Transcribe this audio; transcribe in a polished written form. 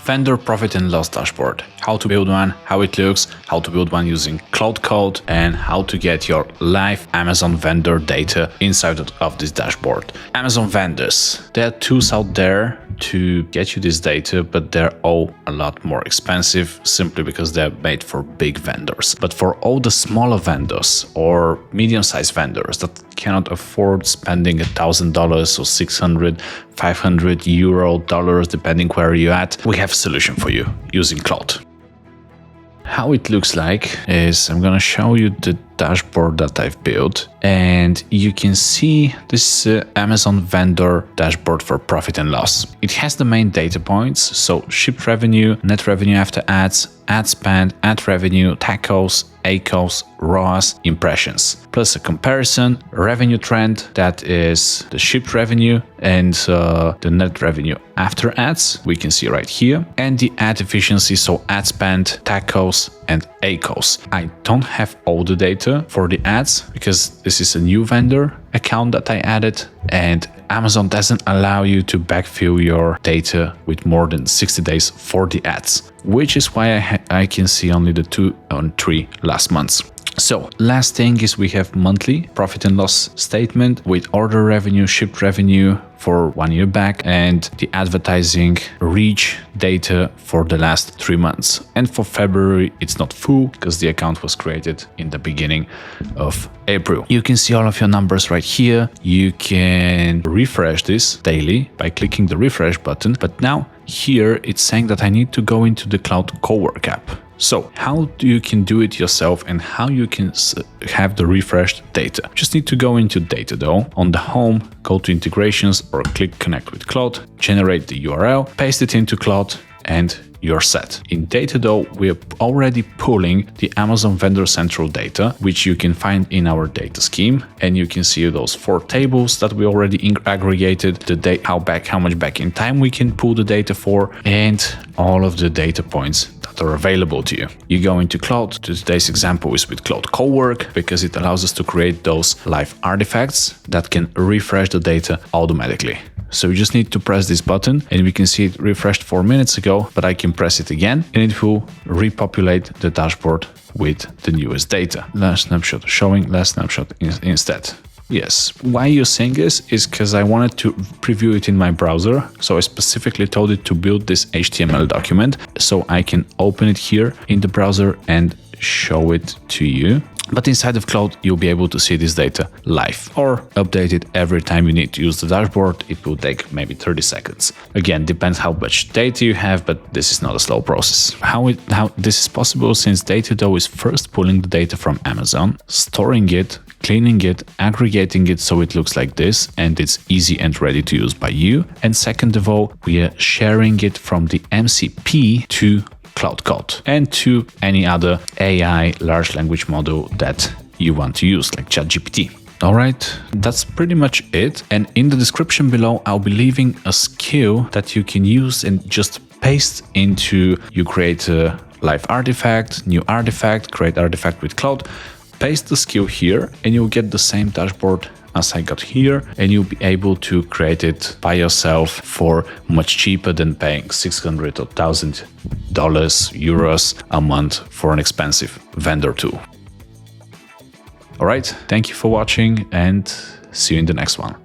Vendor profit and loss dashboard. How to build one, how it looks, how to build one using Claude Code, and how to get your live Amazon vendor data inside of this dashboard. Amazon vendors. There are tools out there to get you this data, but they're all a lot more expensive simply because they're made for big vendors. But for all the smaller vendors or medium-sized vendors that cannot afford spending $1,000 or 600, 500 euro, dollars, depending where you're at, we have a solution for you using Claude. How it looks like is I'm gonna show you the dashboard that I've built, and you can see this Amazon vendor dashboard for profit and loss. It has the main data points, so shipped revenue, net revenue after ads, ad spend, ad revenue, ACOS, ACOS, ROAS, impressions, plus a comparison, revenue trend, that is the shipped revenue, and the net revenue after ads, we can see right here, and the ad efficiency, so ad spend, ACOS, and ACOS. I don't have all the data for the ads because this is a new vendor account that I added, and Amazon doesn't allow you to backfill your data with more than 60 days for the ads, which is why I can see only the 2 and 3 last months. So last thing is we have monthly profit and loss statement with order revenue, shipped revenue for 1 year back, and the advertising reach data for the last 3 months. And for February, it's not full because the account was created in the beginning of April. You can see all of your numbers right here. You can refresh this daily by clicking the refresh button. But now here it's saying that I need to go into the Claude Cowork app. So how you can do it yourself and how you can have the refreshed data? Just need to go into DataDoe. On the home, go to integrations or click connect with Claude, generate the URL, paste it into Claude, and you're set. In DataDoe, we're already pulling the Amazon Vendor Central data, which you can find in our data scheme. And you can see those 4 tables that we already aggregated, the date, how much back in time we can pull the data for, and all of the data points that are available to you. You go into Claude. Today's example is with Claude Cowork because it allows us to create those live artifacts that can refresh the data automatically. So you just need to press this button and we can see it refreshed 4 minutes ago, but I can press it again and it will repopulate the dashboard with the newest data. Last snapshot showing, last snapshot instead. Yes, why using this is because I wanted to preview it in my browser. So I specifically told it to build this HTML document so I can open it here in the browser and show it to you. But inside of Claude, you'll be able to see this data live or update it every time you need to use the dashboard. It will take maybe 30 seconds. Again, depends how much data you have, but this is not a slow process. How this is possible since DataDoe is first pulling the data from Amazon, storing it, cleaning it, aggregating it so it looks like this and it's easy and ready to use by you. And second of all, we are sharing it from the MCP to Claude Code and to any other AI large language model that you want to use, like ChatGPT. All right, that's pretty much it. And in the description below, I'll be leaving a skill that you can use and just paste into, you create a live artifact, new artifact, create artifact with Claude, paste the skill here and you'll get the same dashboard as I got here, and you'll be able to create it by yourself for much cheaper than paying $600 or $1,000, euros a month for an expensive vendor tool. All right, thank you for watching and see you in the next one.